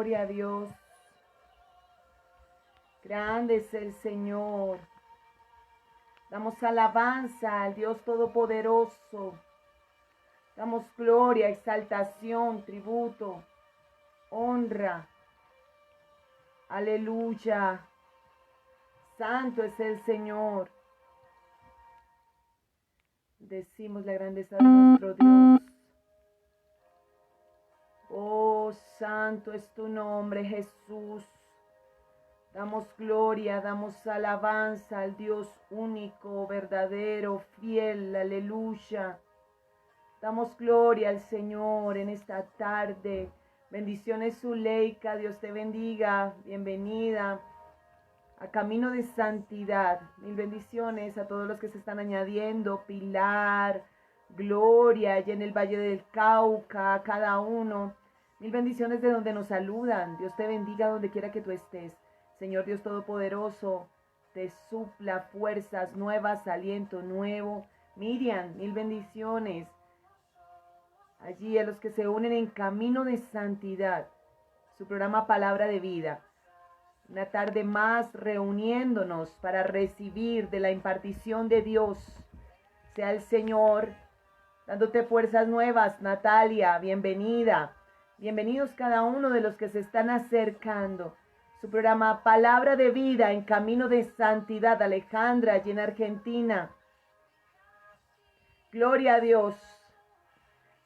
Gloria a Dios. Grande es el Señor. Damos alabanza al Dios Todopoderoso. Damos gloria, exaltación, tributo, honra. Aleluya. Santo es el Señor. Decimos la grandeza de nuestro Dios. Oh, santo es tu nombre, Jesús. Damos gloria, damos alabanza al Dios único, verdadero, fiel. Aleluya. Damos gloria al Señor en esta tarde. Bendiciones, Zuleika. Dios te bendiga. Bienvenida a Camino de Santidad. Mil bendiciones a todos los que se están añadiendo. Pilar, Gloria, allá en el Valle del Cauca, cada uno. Mil bendiciones de donde nos saludan. Dios te bendiga donde quiera que tú estés. Señor Dios Todopoderoso, te supla fuerzas nuevas, aliento nuevo. Miriam, mil bendiciones. Allí a los que se unen en Camino de Santidad, su programa Palabra de Vida. Una tarde más reuniéndonos para recibir de la impartición de Dios. Sea el Señor dándote fuerzas nuevas. Natalia, bienvenida. Bienvenidos cada uno de los que se están acercando. Su programa Palabra de Vida en Camino de Santidad. Alejandra, allí en Argentina. Gloria a Dios.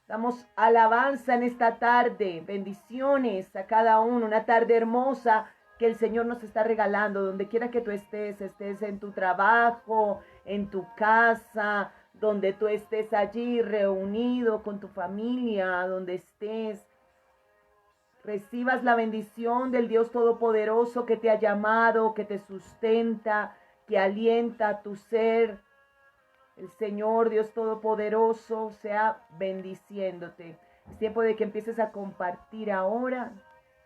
Damos alabanza en esta tarde. Bendiciones a cada uno. Una tarde hermosa que el Señor nos está regalando. Donde quiera que tú estés en tu trabajo, en tu casa, donde tú estés allí reunido con tu familia, donde estés. Recibas la bendición del Dios Todopoderoso que te ha llamado, que te sustenta, que alienta tu ser. El Señor Dios Todopoderoso sea bendiciéndote. Es tiempo de que empieces a compartir ahora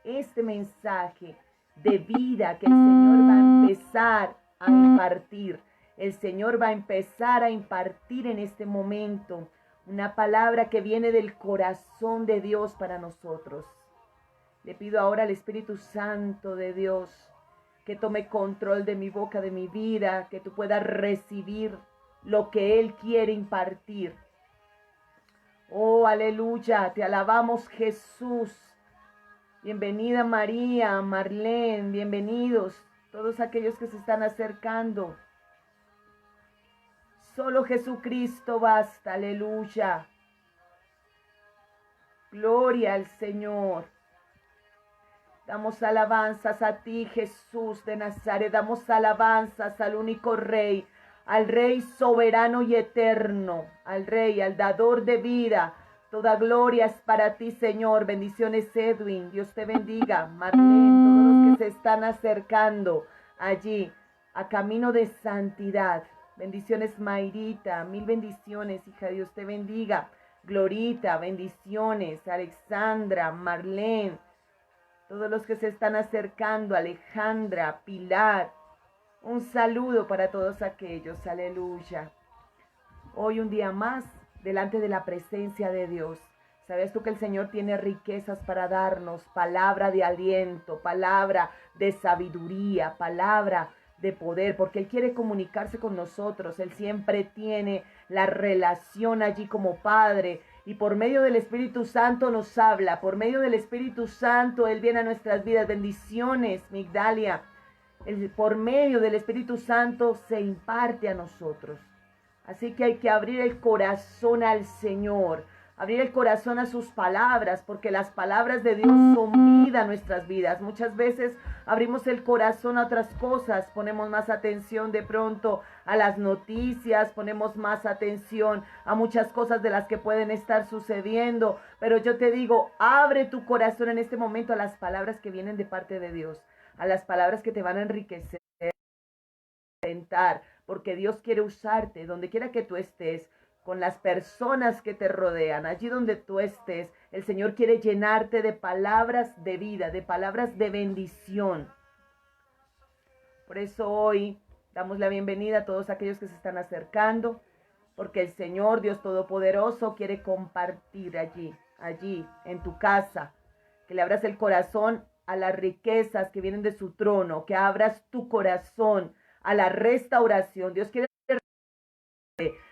este mensaje de vida que el Señor va a empezar a impartir. El Señor va a empezar a impartir en este momento una palabra que viene del corazón de Dios para nosotros. Le pido ahora al Espíritu Santo de Dios que tome control de mi boca, de mi vida, que tú puedas recibir lo que Él quiere impartir. Oh, aleluya, te alabamos, Jesús. Bienvenida María, Marlene, bienvenidos todos aquellos que se están acercando. Solo Jesucristo basta, aleluya. Gloria al Señor. Damos alabanzas a ti, Jesús de Nazaret. Damos alabanzas al único Rey, al Rey soberano y eterno, al Rey, al dador de vida. Toda gloria es para ti, Señor. Bendiciones, Edwin. Dios te bendiga. Marlene, todos los que se están acercando allí a Camino de Santidad. Bendiciones, Mayrita. Mil bendiciones, hija. Dios te bendiga. Glorita, bendiciones. Alexandra, Marlene. Todos los que se están acercando, Alejandra, Pilar, un saludo para todos aquellos, aleluya. Hoy un día más, delante de la presencia de Dios. ¿Sabes tú que el Señor tiene riquezas para darnos? Palabra de aliento, palabra de sabiduría, palabra de poder, porque Él quiere comunicarse con nosotros. Él siempre tiene la relación allí como Padre. Y por medio del Espíritu Santo nos habla, por medio del Espíritu Santo Él viene a nuestras vidas. Bendiciones, Migdalia. Por medio del Espíritu Santo se imparte a nosotros. Así que hay que abrir el corazón al Señor, abrir el corazón a sus palabras, porque las palabras de Dios son vida a nuestras vidas. Muchas veces abrimos el corazón a otras cosas, ponemos más atención de pronto a las noticias, ponemos más atención a muchas cosas de las que pueden estar sucediendo, pero yo te digo, abre tu corazón en este momento a las palabras que vienen de parte de Dios, a las palabras que te van a enriquecer, porque Dios quiere usarte donde quiera que tú estés, con las personas que te rodean, allí donde tú estés. El Señor quiere llenarte de palabras de vida, de palabras de bendición. Por eso hoy damos la bienvenida a todos aquellos que se están acercando, porque el Señor Dios Todopoderoso quiere compartir allí en tu casa, que le abras el corazón a las riquezas que vienen de su trono, que abras tu corazón a la restauración. Dios quiere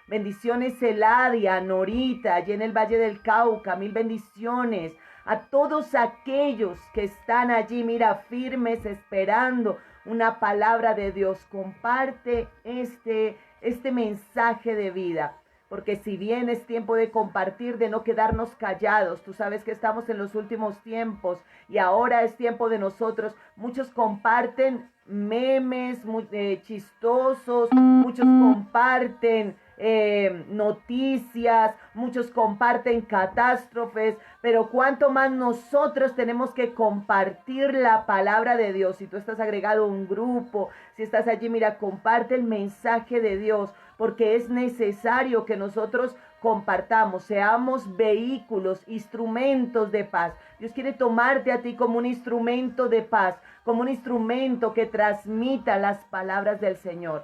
bendiciones Eladia, Norita, allí en el Valle del Cauca, mil bendiciones a todos aquellos que están allí, mira, firmes, esperando una palabra de Dios. Comparte este mensaje de vida, porque si bien es tiempo de compartir, de no quedarnos callados, tú sabes que estamos en los últimos tiempos y ahora es tiempo de nosotros. Muchos comparten memes muy chistosos, muchos comparten noticias, muchos comparten catástrofes, pero cuánto más nosotros tenemos que compartir la palabra de Dios. Si tú estás agregado a un grupo, si estás allí, mira, comparte el mensaje de Dios, porque es necesario que nosotros compartamos, seamos vehículos, instrumentos de paz. Dios quiere tomarte a ti como un instrumento de paz, como un instrumento que transmita las palabras del Señor.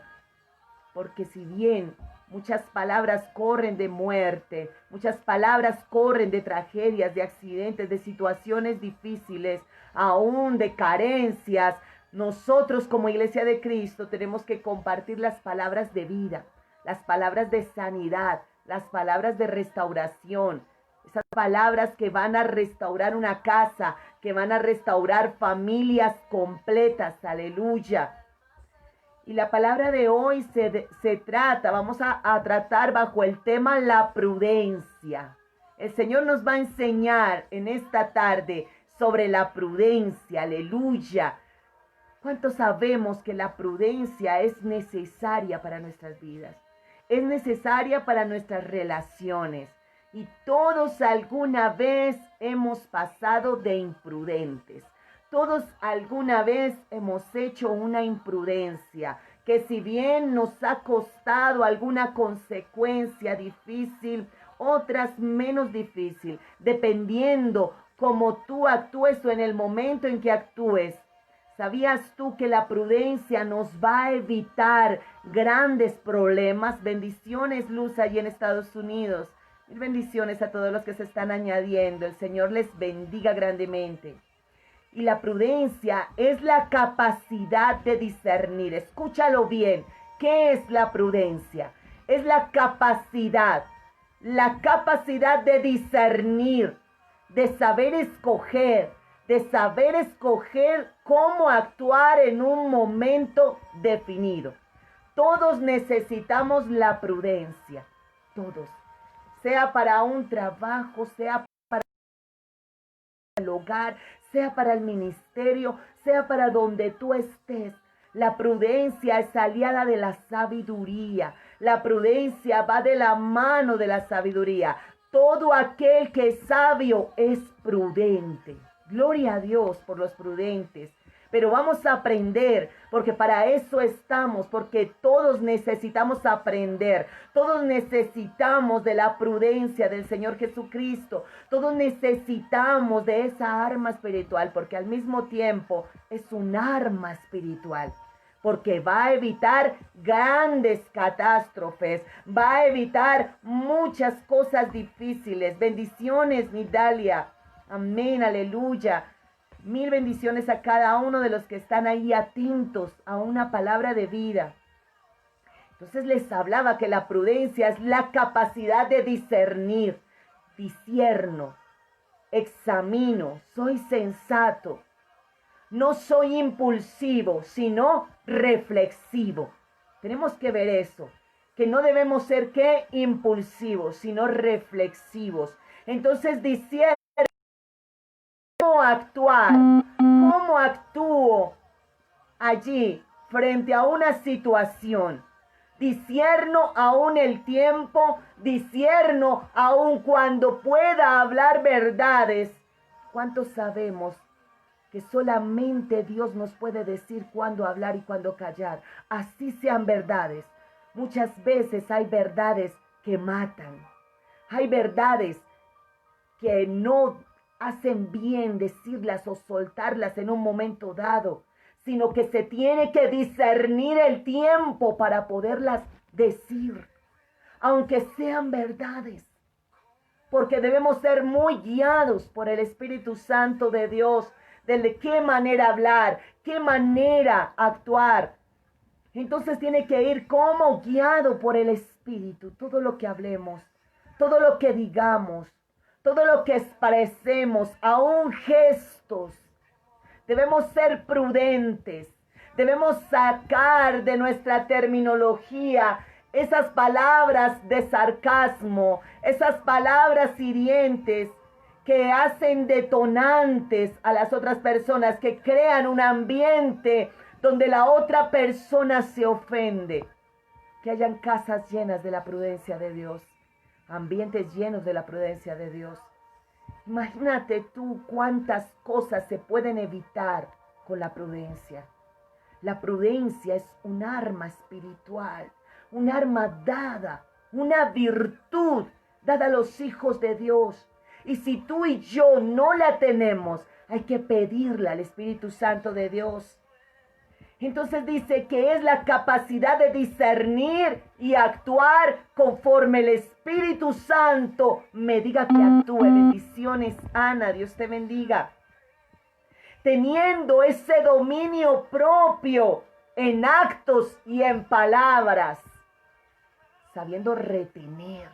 Porque si bien muchas palabras corren de muerte, muchas palabras corren de tragedias, de accidentes, de situaciones difíciles, aún de carencias, nosotros como Iglesia de Cristo tenemos que compartir las palabras de vida, las palabras de sanidad, las palabras de restauración, esas palabras que van a restaurar una casa, que van a restaurar familias completas, aleluya. Y la palabra de hoy se trata, vamos a tratar bajo el tema la prudencia. El Señor nos va a enseñar en esta tarde sobre la prudencia, aleluya. ¿Cuántos sabemos que la prudencia es necesaria para nuestras vidas? Es necesaria para nuestras relaciones. Y todos alguna vez hemos pasado de imprudentes. Todos alguna vez hemos hecho una imprudencia que si bien nos ha costado alguna consecuencia difícil, otras menos difícil, dependiendo cómo tú actúes o en el momento en que actúes. ¿Sabías tú que la prudencia nos va a evitar grandes problemas? Bendiciones, Luz, allí en Estados Unidos. Mil bendiciones a todos los que se están añadiendo. El Señor les bendiga grandemente. Y la prudencia es la capacidad de discernir. Escúchalo bien. ¿Qué es la prudencia? Es la capacidad de discernir, de saber escoger cómo actuar en un momento definido. Todos necesitamos la prudencia, todos. Sea para un trabajo, sea para el hogar, sea para el ministerio, sea para donde tú estés. La prudencia es aliada de la sabiduría. La prudencia va de la mano de la sabiduría. Todo aquel que es sabio es prudente. Gloria a Dios por los prudentes. Pero vamos a aprender, porque para eso estamos, porque todos necesitamos aprender, todos necesitamos de la prudencia del Señor Jesucristo, todos necesitamos de esa arma espiritual, porque al mismo tiempo es un arma espiritual, porque va a evitar grandes catástrofes, va a evitar muchas cosas difíciles. Bendiciones, Nidalia. Amén, aleluya. Mil bendiciones a cada uno de los que están ahí atentos a una palabra de vida. Entonces les hablaba que la prudencia es la capacidad de discernir. Discierno, examino, soy sensato. No soy impulsivo, sino reflexivo. Tenemos que ver eso, que no debemos ser ¿qué? Impulsivos, sino reflexivos. Entonces discierno. ¿Cómo actuar? ¿Cómo actúo allí frente a una situación? Discierno aún el tiempo, discierno aún cuando pueda hablar verdades. ¿Cuántos sabemos que solamente Dios nos puede decir cuándo hablar y cuándo callar? Así sean verdades. Muchas veces hay verdades que matan. Hay verdades que no hacen bien decirlas o soltarlas en un momento dado, sino que se tiene que discernir el tiempo para poderlas decir, aunque sean verdades, porque debemos ser muy guiados por el Espíritu Santo de Dios. de qué manera hablar, qué manera actuar. Entonces tiene que ir como guiado por el Espíritu. Todo lo que hablemos, todo lo que digamos, todo lo que expresemos, aún gestos. Debemos ser prudentes. Debemos sacar de nuestra terminología esas palabras de sarcasmo, esas palabras hirientes que hacen detonantes a las otras personas, que crean un ambiente donde la otra persona se ofende. Que hayan casas llenas de la prudencia de Dios, ambientes llenos de la prudencia de Dios. Imagínate tú cuántas cosas se pueden evitar con la prudencia. La prudencia es un arma espiritual, un arma dada, una virtud dada a los hijos de Dios. Y si tú y yo no la tenemos, hay que pedirla al Espíritu Santo de Dios. Entonces dice que es la capacidad de discernir y actuar conforme el Espíritu Santo me diga que actúe. Bendiciones, Ana, Dios te bendiga. Teniendo ese dominio propio en actos y en palabras, sabiendo retener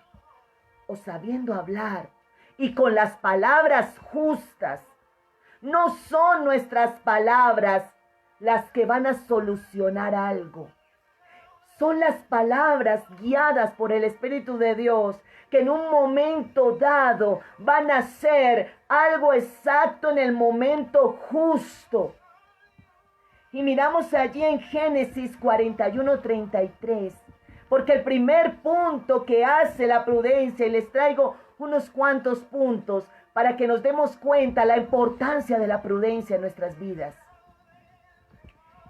o sabiendo hablar y con las palabras justas. No son nuestras palabras las que van a solucionar algo. Son las palabras guiadas por el Espíritu de Dios que en un momento dado van a ser algo exacto en el momento justo. Y miramos allí en Génesis 41:33, porque el primer punto que hace la prudencia, y les traigo unos cuantos puntos para que nos demos cuenta la importancia de la prudencia en nuestras vidas.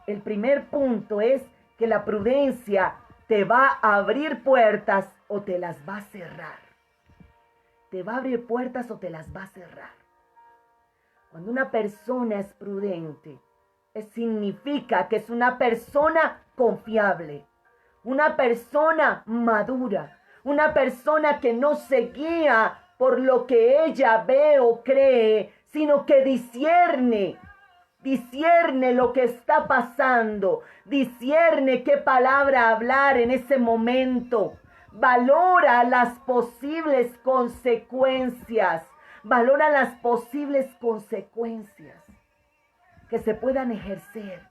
El primer punto es que la prudencia te va a abrir puertas o te las va a cerrar. Te va a abrir puertas o te las va a cerrar. Cuando una persona es prudente, significa que es una persona confiable, una persona madura, una persona que no se guía por lo que ella ve o cree, sino que discierne lo que está pasando, discierne qué palabra hablar en ese momento, valora las posibles consecuencias, que se puedan ejercer.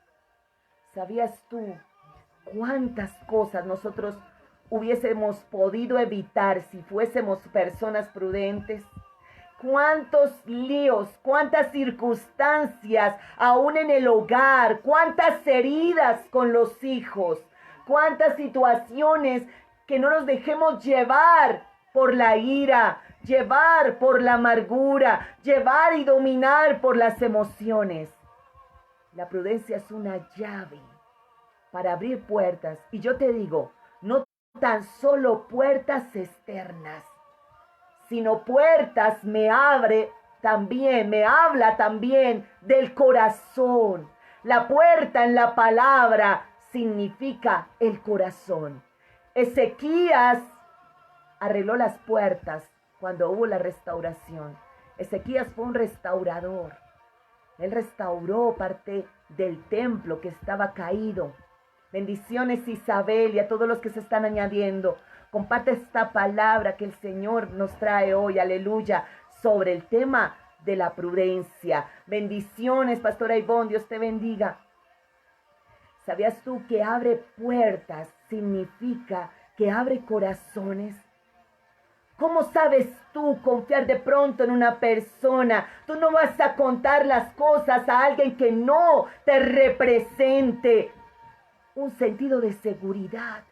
¿Sabías tú cuántas cosas nosotros hubiésemos podido evitar si fuésemos personas prudentes? Cuántos líos, cuántas circunstancias, aún en el hogar, cuántas heridas con los hijos, cuántas situaciones que no nos dejemos llevar por la ira, llevar por la amargura, llevar y dominar por las emociones. La prudencia es una llave para abrir puertas. Y yo te digo, no tan solo puertas externas, sino puertas me habla también del corazón. La puerta en la palabra significa el corazón. Ezequías arregló las puertas cuando hubo la restauración. Ezequías fue un restaurador. Él restauró parte del templo que estaba caído. Bendiciones, Isabel, y a todos los que se están añadiendo. Comparte esta palabra que el Señor nos trae hoy, aleluya, sobre el tema de la prudencia. Bendiciones, Pastora Ivonne, Dios te bendiga. ¿Sabías tú que abre puertas significa que abre corazones? ¿Cómo sabes tú confiar de pronto en una persona? Tú no vas a contar las cosas a alguien que no te represente un sentido de seguridad.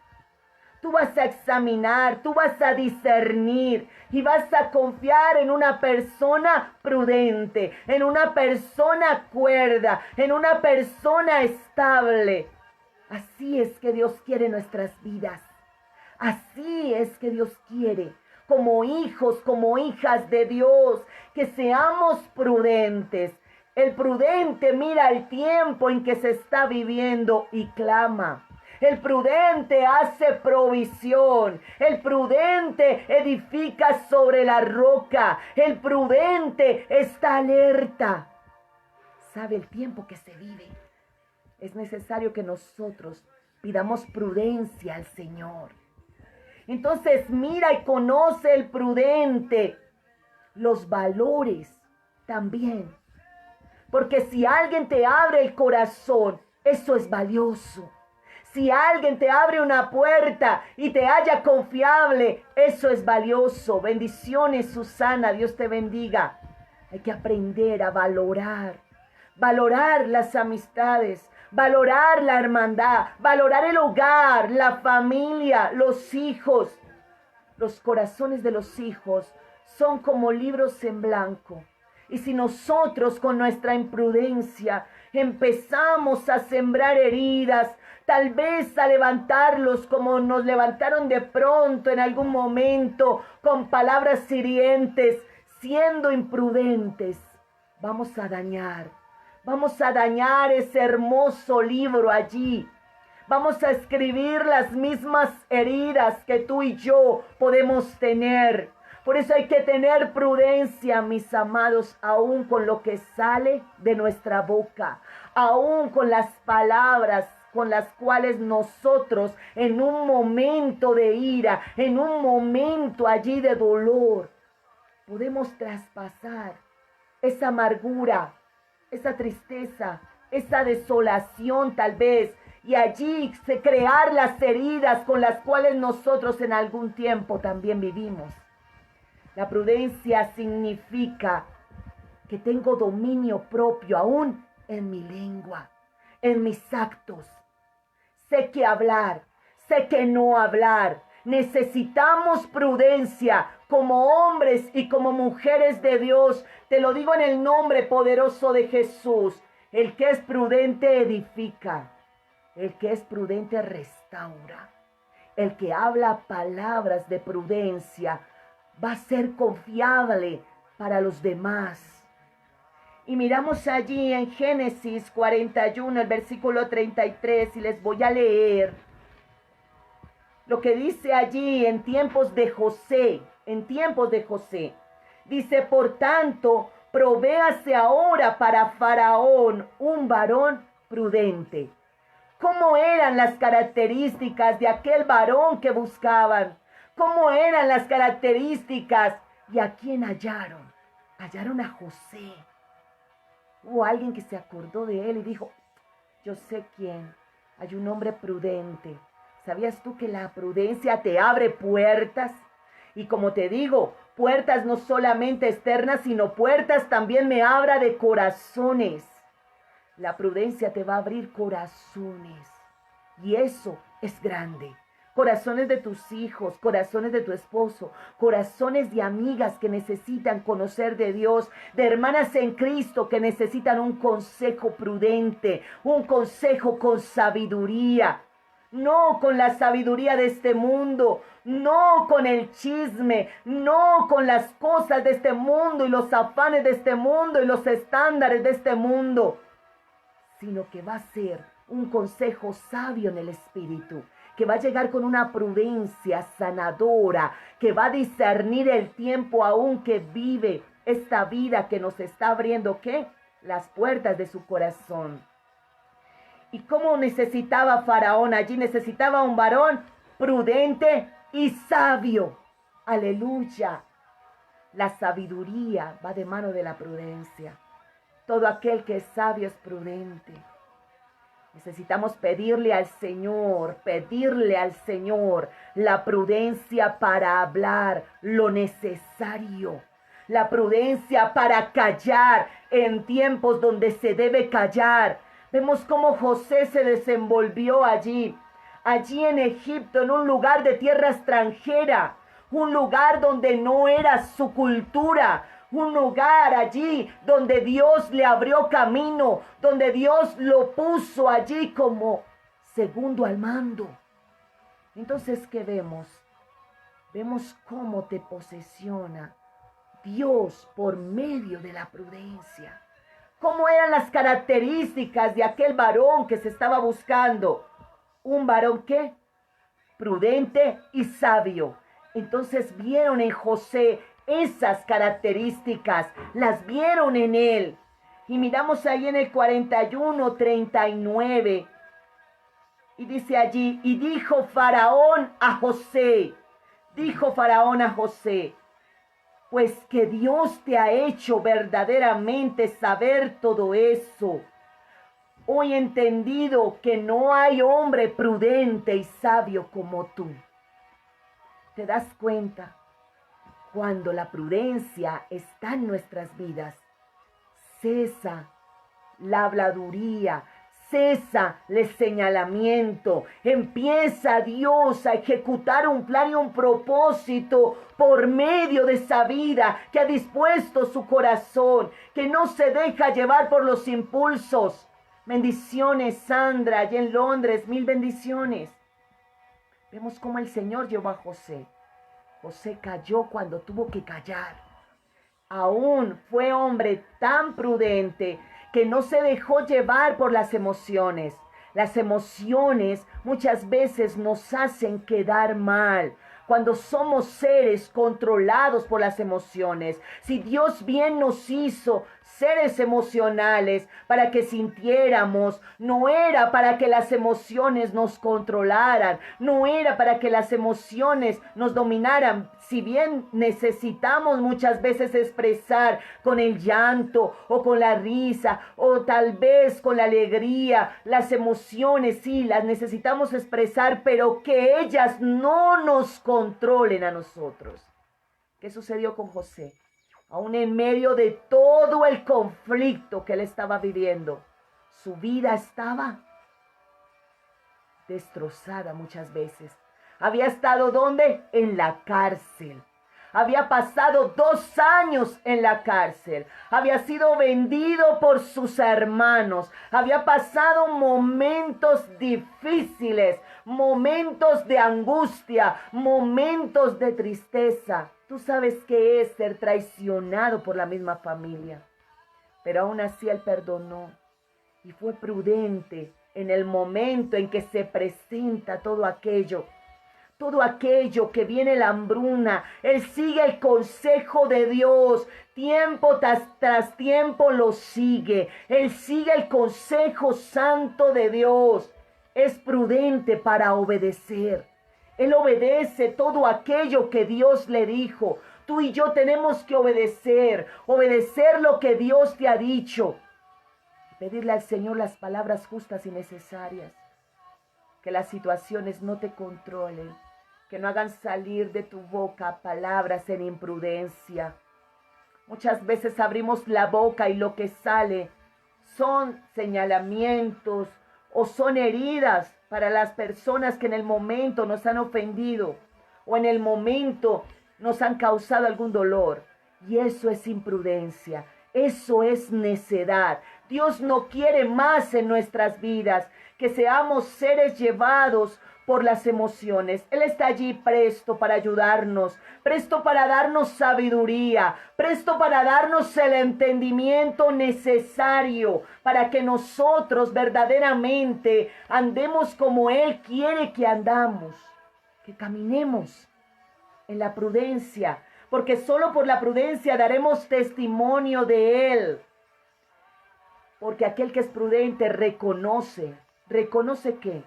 Tú vas a examinar, tú vas a discernir y vas a confiar en una persona prudente, en una persona cuerda, en una persona estable. Así es que Dios quiere nuestras vidas. Así es que Dios quiere, como hijos, como hijas de Dios, que seamos prudentes. El prudente mira el tiempo en que se está viviendo y clama. El prudente hace provisión. El prudente edifica sobre la roca. El prudente está alerta. sabe el tiempo que se vive. Es necesario que nosotros pidamos prudencia al Señor. Entonces mira y conoce el prudente los valores también. Porque si alguien te abre el corazón, eso es valioso. Si alguien te abre una puerta y te halla confiable, eso es valioso. Bendiciones, Susana, Dios te bendiga. Hay que aprender a valorar las amistades, valorar la hermandad, valorar el hogar, la familia, los hijos. Los corazones de los hijos son como libros en blanco. Y si nosotros con nuestra imprudencia empezamos a sembrar heridas, tal vez a levantarlos como nos levantaron de pronto en algún momento, con palabras hirientes, siendo imprudentes, vamos a dañar ese hermoso libro allí. Vamos a escribir las mismas heridas que tú y yo podemos tener. Por eso hay que tener prudencia, mis amados, aún con lo que sale de nuestra boca, aún con las palabras con las cuales nosotros en un momento de ira, en un momento allí de dolor, podemos traspasar esa amargura, esa tristeza, esa desolación tal vez, y allí crear las heridas con las cuales nosotros en algún tiempo también vivimos. La prudencia significa que tengo dominio propio aún en mi lengua, en mis actos. Sé qué hablar, sé qué no hablar. Necesitamos prudencia como hombres y como mujeres de Dios. Te lo digo en el nombre poderoso de Jesús. El que es prudente edifica. El que es prudente restaura. El que habla palabras de prudencia va a ser confiable para los demás. Y miramos allí en Génesis 41, el versículo 33, y les voy a leer lo que dice allí en tiempos de José. Dice, por tanto, provéase ahora para Faraón un varón prudente. ¿Cómo eran las características de aquel varón que buscaban? ¿Cómo eran las características? ¿Y a quién hallaron? Hallaron a José. Hubo alguien que se acordó de él y dijo, yo sé quién. Hay un hombre prudente. ¿Sabías tú que la prudencia te abre puertas? Y como te digo, puertas no solamente externas, sino puertas también me abra de corazones. La prudencia te va a abrir corazones. Y eso es grande. Corazones de tus hijos, corazones de tu esposo, corazones de amigas que necesitan conocer de Dios, de hermanas en Cristo que necesitan un consejo prudente, un consejo con sabiduría. No con la sabiduría de este mundo, no con el chisme, no con las cosas de este mundo y los afanes de este mundo y los estándares de este mundo, sino que va a ser un consejo sabio en el espíritu, que va a llegar con una prudencia sanadora, que va a discernir el tiempo aún que vive esta vida que nos está abriendo, ¿qué? Las puertas de su corazón. ¿Y cómo necesitaba Faraón allí? Necesitaba un varón prudente y sabio. Aleluya. La sabiduría va de mano de la prudencia. Todo aquel que es sabio es prudente. Necesitamos pedirle al Señor la prudencia para hablar lo necesario. La prudencia para callar en tiempos donde se debe callar. Vemos cómo José se desenvolvió allí en Egipto, en un lugar de tierra extranjera, un lugar donde no era su cultura, un lugar allí donde Dios le abrió camino, donde Dios lo puso allí como segundo al mando. Entonces, ¿qué vemos? Vemos cómo te posesiona Dios por medio de la prudencia. ¿Cómo eran las características de aquel varón que se estaba buscando? Un varón, ¿qué? Prudente y sabio. Entonces vieron en José esas características, las vieron en él. Y miramos ahí en el 41, 39. Y dice allí, y dijo Faraón a José, pues que Dios te ha hecho verdaderamente saber todo eso. Hoy he entendido que no hay hombre prudente y sabio como tú. ¿Te das cuenta? Cuando la prudencia está en nuestras vidas, cesa la habladuría, cesa el señalamiento, empieza Dios a ejecutar un plan y un propósito por medio de esa vida que ha dispuesto su corazón, que no se deja llevar por los impulsos. Bendiciones, Sandra, allá en Londres, 1000 bendiciones. Vemos cómo el Señor llevó a José. José cayó cuando tuvo que callar. Aún fue hombre tan prudente que no se dejó llevar por las emociones. Las emociones muchas veces nos hacen quedar mal. Cuando somos seres controlados por las emociones, si Dios bien nos hizo seres emocionales para que sintiéramos, no era para que las emociones nos controlaran, no era para que las emociones nos dominaran. Si bien necesitamos muchas veces expresar con el llanto o con la risa o tal vez con la alegría, las emociones sí las necesitamos expresar, pero que ellas no nos controlen a nosotros. ¿Qué sucedió con José? Aún en medio de todo el conflicto que él estaba viviendo, su vida estaba destrozada muchas veces. Había estado ¿dónde? En la cárcel. Había pasado 2 años en la cárcel. Había sido vendido por sus hermanos. Había pasado momentos difíciles, momentos de angustia, momentos de tristeza. Tú sabes qué es ser traicionado por la misma familia. Pero aún así él perdonó y fue prudente en el momento en que se presenta todo aquello que viene la hambruna. Él sigue el consejo de Dios, tiempo tras tiempo lo sigue. Él sigue el consejo santo de Dios. Es prudente para obedecer. Él obedece todo aquello que Dios le dijo. Tú y yo tenemos que obedecer lo que Dios te ha dicho. Pedirle al Señor las palabras justas y necesarias. Que las situaciones no te controlen, que no hagan salir de tu boca palabras en imprudencia. Muchas veces abrimos la boca y lo que sale son señalamientos o son heridas para las personas que en el momento nos han ofendido o en el momento nos han causado algún dolor. Y eso es imprudencia, eso es necedad. Dios no quiere más en nuestras vidas que seamos seres llevados por las emociones. Él está allí presto para ayudarnos, presto para darnos sabiduría, presto para darnos el entendimiento necesario para que nosotros verdaderamente andemos como Él quiere que andamos, que caminemos en la prudencia, porque solo por la prudencia daremos testimonio de Él. Porque aquel que es prudente reconoce qué,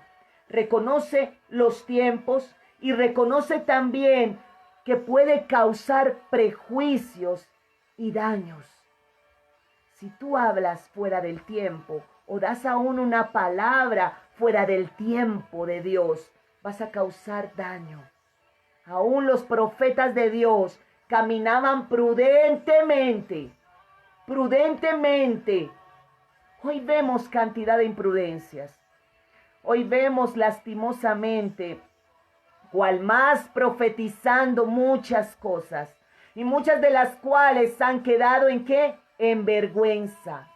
reconoce los tiempos y reconoce también que puede causar prejuicios y daños. Si tú hablas fuera del tiempo o das aún una palabra fuera del tiempo de Dios, vas a causar daño. Aún los profetas de Dios caminaban prudentemente. Hoy vemos cantidad de imprudencias. Hoy vemos lastimosamente cual más profetizando muchas cosas y muchas de las cuales han quedado ¿en qué? En vergüenza.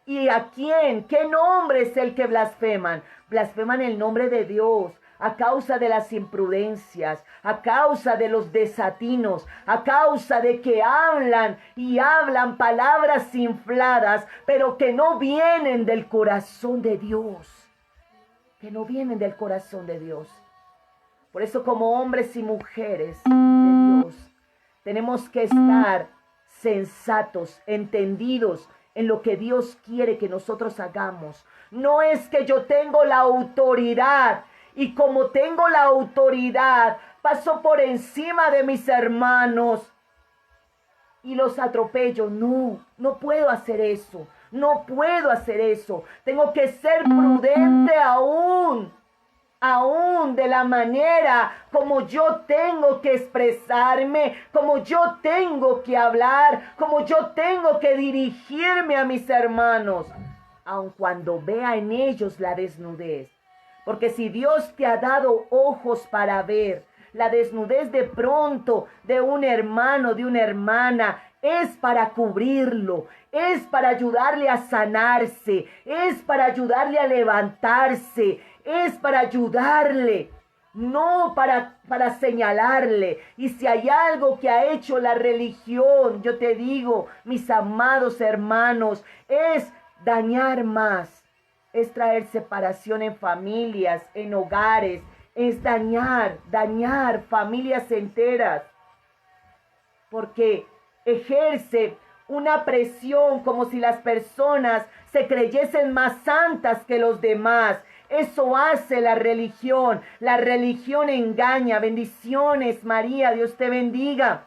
¿Y a quién? ¿Qué nombre es el que blasfeman? Blasfeman el nombre de Dios a causa de las imprudencias, a causa de los desatinos, a causa de que hablan y hablan palabras infladas, pero que no vienen del corazón de Dios. Por eso, como hombres y mujeres de Dios, tenemos que estar sensatos, entendidos en lo que Dios quiere que nosotros hagamos. No es que yo tengo la autoridad y como tengo la autoridad, paso por encima de mis hermanos y los atropello. No, no puedo hacer eso. No puedo hacer eso. Tengo que ser prudente aún de la manera como yo tengo que expresarme, como yo tengo que hablar, como yo tengo que dirigirme a mis hermanos, aun cuando vea en ellos la desnudez. Porque si Dios te ha dado ojos para ver, la desnudez de pronto de un hermano, de una hermana, es para cubrirlo, es para ayudarle a sanarse, es para ayudarle a levantarse, es para ayudarle, no para señalarle. Y si hay algo que ha hecho la religión, yo te digo, mis amados hermanos, es dañar más, es traer separación en familias, en hogares, es dañar familias enteras, porque ejerce una presión como si las personas se creyesen más santas que los demás. Eso hace la religión engaña. Bendiciones, María, Dios te bendiga.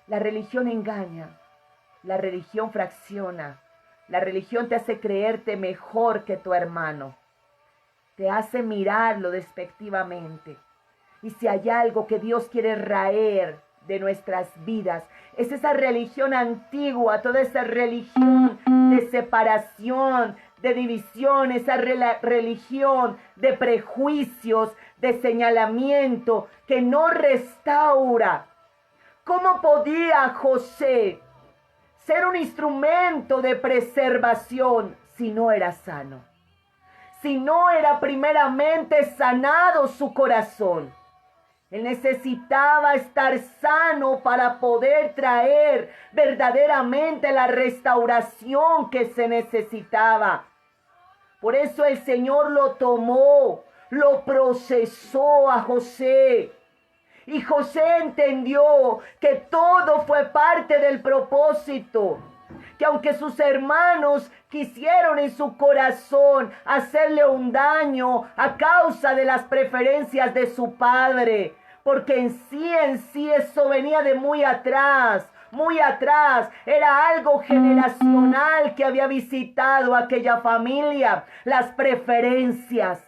La religión engaña, la religión fracciona, la religión te hace creerte mejor que tu hermano. Te hace mirarlo despectivamente. Y si hay algo que Dios quiere raer de nuestras vidas, es esa religión antigua, toda esa religión de separación, de división, esa religión de prejuicios, de señalamiento, que no restaura. ¿Cómo podía José ser un instrumento de preservación si no era sano? Si no era primeramente sanado su corazón. Él necesitaba estar sano para poder traer verdaderamente la restauración que se necesitaba. Por eso el Señor lo tomó, lo procesó a José. Y José entendió que todo fue parte del propósito. Que aunque sus hermanos quisieron en su corazón hacerle un daño a causa de las preferencias de su padre, porque en sí eso venía de muy atrás, era algo generacional que había visitado aquella familia, las preferencias.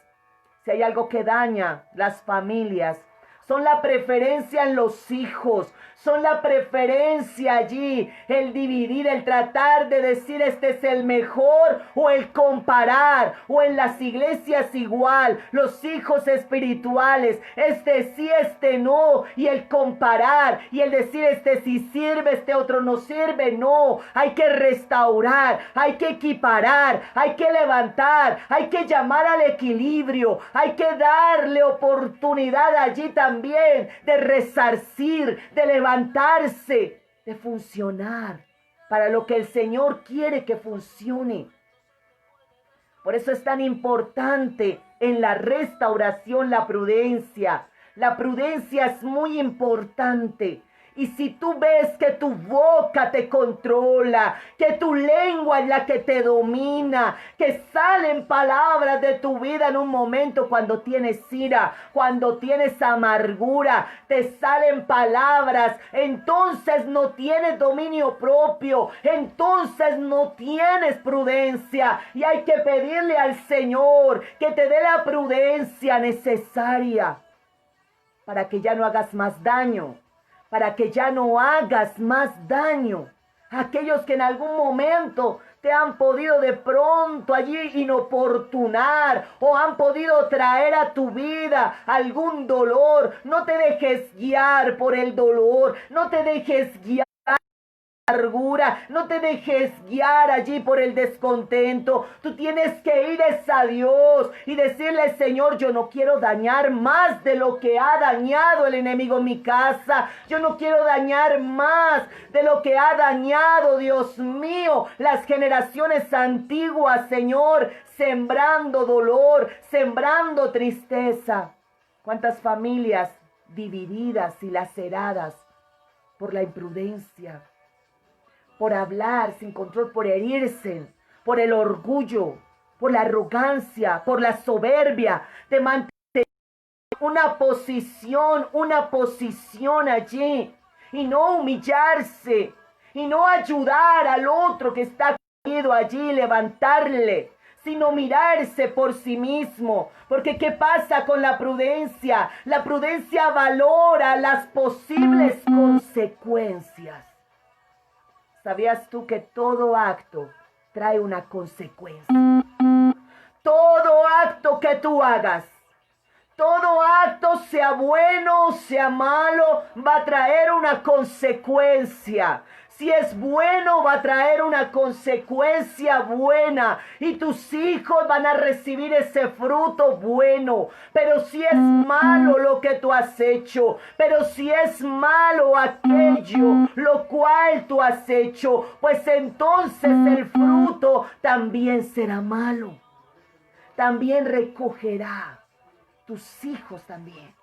Si hay algo que daña las familias, son la preferencia en los hijos, son la preferencia allí, el dividir, el tratar de decir este es el mejor o el comparar, o en las iglesias igual, los hijos espirituales, este sí, este no, y el comparar y el decir este sí sirve, este otro no sirve. No, hay que restaurar, hay que equiparar, hay que levantar, hay que llamar al equilibrio, hay que darle oportunidad allí también de resarcir, de levantarse, de funcionar para lo que el Señor quiere que funcione. Por eso es tan importante en la restauración la prudencia. La prudencia es muy importante. Y si tú ves que tu boca te controla, que tu lengua es la que te domina, que salen palabras de tu vida en un momento cuando tienes ira, cuando tienes amargura, te salen palabras, entonces no tienes dominio propio, entonces no tienes prudencia. Y hay que pedirle al Señor que te dé la prudencia necesaria para que ya no hagas más daño. Para que ya no hagas más daño a aquellos que en algún momento te han podido de pronto allí inoportunar o han podido traer a tu vida algún dolor. No te dejes guiar por el dolor, no te dejes guiar amargura, no te dejes guiar allí por el descontento. Tú tienes que ir a Dios y decirle: Señor, yo no quiero dañar más de lo que ha dañado el enemigo en mi casa. Yo no quiero dañar más de lo que ha dañado, Dios mío, las generaciones antiguas, Señor, sembrando dolor, sembrando tristeza. ¿Cuántas familias divididas y laceradas por la imprudencia? por hablar sin control, por herirse, por el orgullo, por la arrogancia, por la soberbia, de mantener una posición allí y no humillarse y no ayudar al otro que está caído allí, levantarle, sino mirarse por sí mismo. Porque ¿qué pasa con la prudencia? La prudencia valora las posibles consecuencias. ¿Sabías tú que todo acto trae una consecuencia? Todo acto que tú hagas, todo acto, sea bueno o sea malo, va a traer una consecuencia. Si es bueno, va a traer una consecuencia buena. Y tus hijos van a recibir ese fruto bueno. Pero si es malo lo que tú has hecho, pero si es malo aquello lo cual tú has hecho, pues entonces el fruto también será malo. También recogerá. Tus hijos también,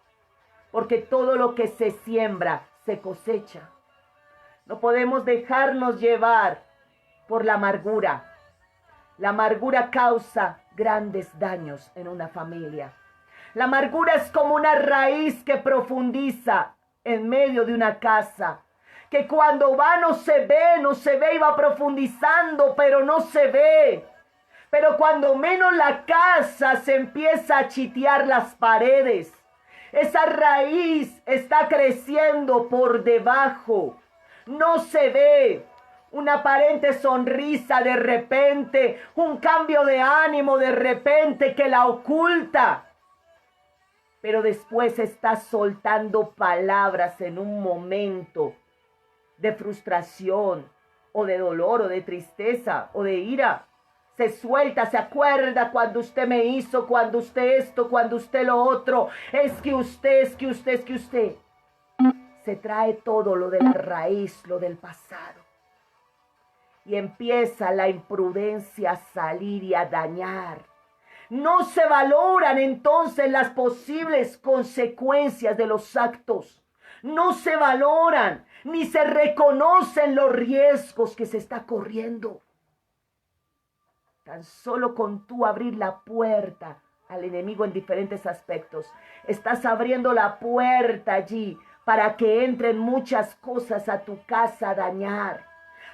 porque todo lo que se siembra se cosecha. No podemos dejarnos llevar por la amargura. La amargura causa grandes daños en una familia. La amargura es como una raíz que profundiza en medio de una casa, que cuando va no se ve y va profundizando, pero no se ve. Pero cuando menos la casa se empieza a chitear las paredes, esa raíz está creciendo por debajo. No se ve una aparente sonrisa de repente, un cambio de ánimo de repente que la oculta. Pero después está soltando palabras en un momento de frustración o de dolor o de tristeza o de ira. Se suelta, se acuerda cuando usted me hizo, cuando usted esto, cuando usted lo otro. Es que usted. Se trae todo lo de la raíz, lo del pasado. Y empieza la imprudencia a salir y a dañar. No se valoran entonces las posibles consecuencias de los actos. No se valoran, ni se reconocen los riesgos que se está corriendo. Tan solo con tú abrir la puerta al enemigo en diferentes aspectos, estás abriendo la puerta allí para que entren muchas cosas a tu casa a dañar.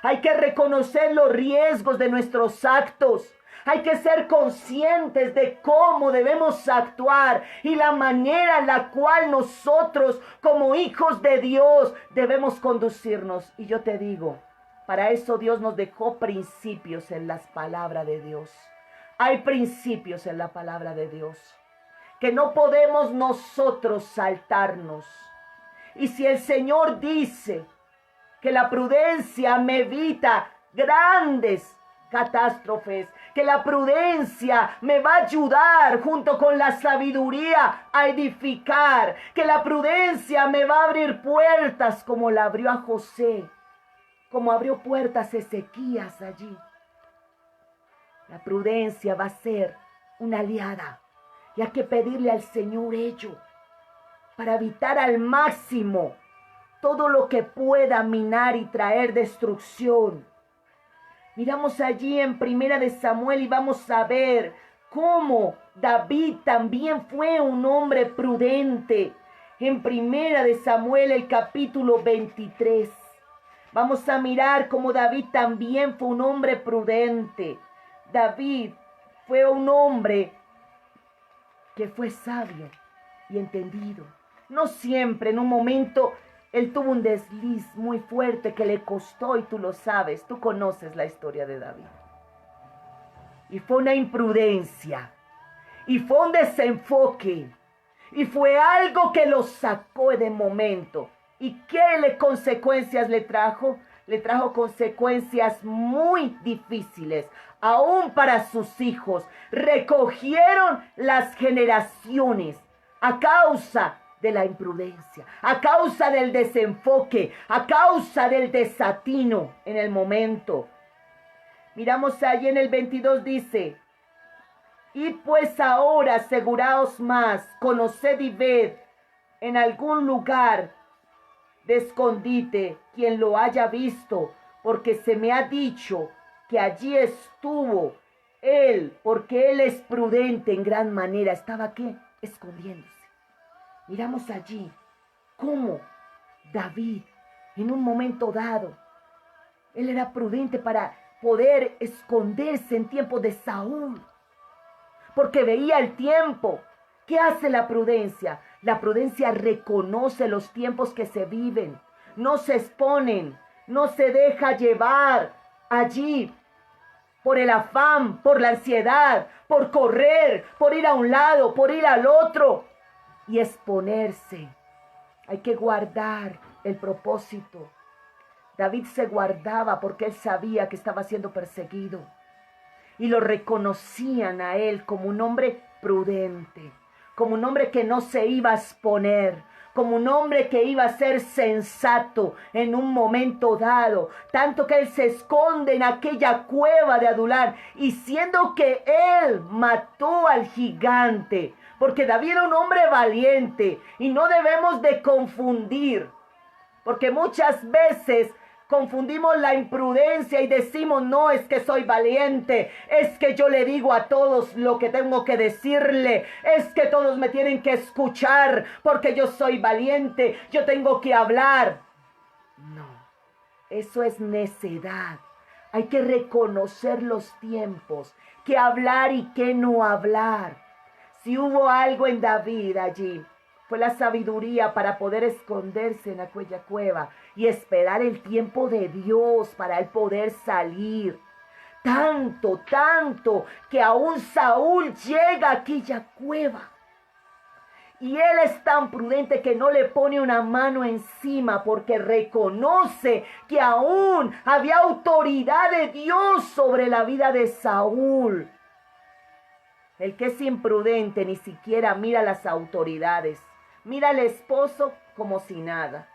Hay que reconocer los riesgos de nuestros actos. Hay que ser conscientes de cómo debemos actuar y la manera en la cual nosotros, como hijos de Dios, debemos conducirnos. Y yo te digo, para eso Dios nos dejó principios en las palabras de Dios. Hay principios en la palabra de Dios que no podemos nosotros saltarnos. Y si el Señor dice que la prudencia me evita grandes catástrofes, que la prudencia me va a ayudar junto con la sabiduría a edificar, que la prudencia me va a abrir puertas como la abrió a José, como abrió puertas Ezequías allí. La prudencia va a ser una aliada y hay que pedirle al Señor ello para evitar al máximo todo lo que pueda minar y traer destrucción. Miramos allí en Primera de Samuel y vamos a ver cómo David también fue un hombre prudente. En Primera de Samuel, el capítulo 23. Vamos a mirar cómo David también fue un hombre prudente. David fue un hombre que fue sabio y entendido. No siempre, en un momento, él tuvo un desliz muy fuerte que le costó, y tú lo sabes, tú conoces la historia de David. Y fue una imprudencia, y fue un desenfoque, y fue algo que lo sacó de momento. ¿Y qué consecuencias le trajo? Le trajo consecuencias muy difíciles, aún para sus hijos. Recogieron las generaciones a causa de la imprudencia, a causa del desenfoque, a causa del desatino en el momento. Miramos allí en el 22 dice: id pues ahora, aseguraos más, conoced y ved en algún lugar de escondite quien lo haya visto, porque se me ha dicho que allí estuvo él, porque él es prudente en gran manera. ¿Estaba qué? Escondiéndose. Miramos allí cómo David, en un momento dado, él era prudente para poder esconderse en tiempo de Saúl, porque veía el tiempo. ¿Qué hace la prudencia? La prudencia reconoce los tiempos que se viven, no se exponen, no se deja llevar allí por el afán, por la ansiedad, por correr, por ir a un lado, por ir al otro y exponerse. Hay que guardar el propósito. David se guardaba porque él sabía que estaba siendo perseguido y lo reconocían a él como un hombre prudente, como un hombre que no se iba a exponer, como un hombre que iba a ser sensato en un momento dado, tanto que él se esconde en aquella cueva de Adulam, y siendo que él mató al gigante, porque David era un hombre valiente, y no debemos de confundir, porque muchas veces confundimos la imprudencia y decimos, no, es que soy valiente, es que yo le digo a todos lo que tengo que decirle, es que todos me tienen que escuchar porque yo soy valiente, yo tengo que hablar. No, eso es necedad. Hay que reconocer los tiempos, qué hablar y qué no hablar. Si hubo algo en David allí, fue la sabiduría para poder esconderse en aquella cueva y esperar el tiempo de Dios para él poder salir. Tanto que aún Saúl llega a aquella cueva. Y él es tan prudente que no le pone una mano encima porque reconoce que aún había autoridad de Dios sobre la vida de Saúl. El que es imprudente ni siquiera mira las autoridades. Mira al esposo como si nada.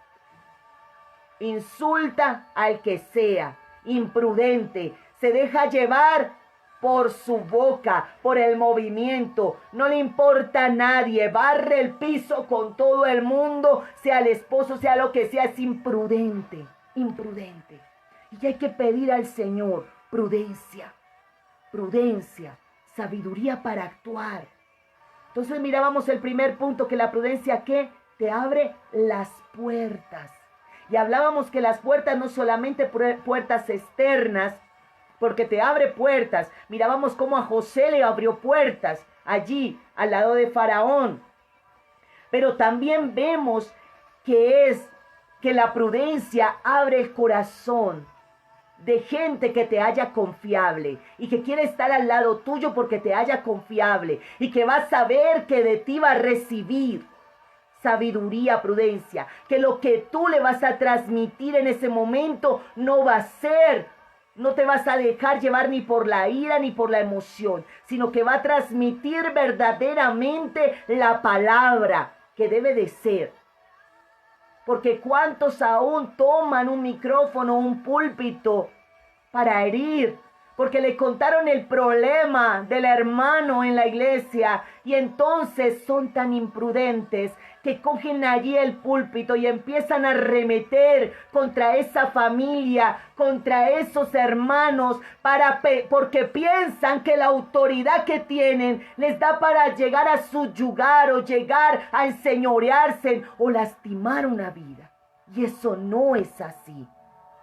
Insulta al que sea. Imprudente. Se deja llevar por su boca, por el movimiento. No le importa a nadie. Barre el piso con todo el mundo. Sea el esposo, sea lo que sea. Es imprudente. Imprudente. Y hay que pedir al Señor prudencia. Prudencia. Sabiduría para actuar. Entonces mirábamos el primer punto, que la prudencia, ¿qué? Te abre las puertas. Y hablábamos que las puertas no solamente puertas externas, porque te abre puertas. Mirábamos cómo a José le abrió puertas allí, al lado de Faraón. Pero también vemos que la prudencia abre el corazón de gente que te haya confiable y que quiere estar al lado tuyo porque te haya confiable y que va a saber que de ti va a recibir sabiduría, prudencia, que lo que tú le vas a transmitir en ese momento no va a ser, no te vas a dejar llevar ni por la ira ni por la emoción, sino que va a transmitir verdaderamente la palabra que debe de ser. Porque cuántos aún toman un micrófono, un púlpito para herir, porque le contaron el problema del hermano en la iglesia y entonces son tan imprudentes que cogen allí el púlpito y empiezan a arremeter contra esa familia, contra esos hermanos, porque piensan que la autoridad que tienen les da para llegar a subyugar o llegar a enseñorearse o lastimar una vida. Y eso no es así.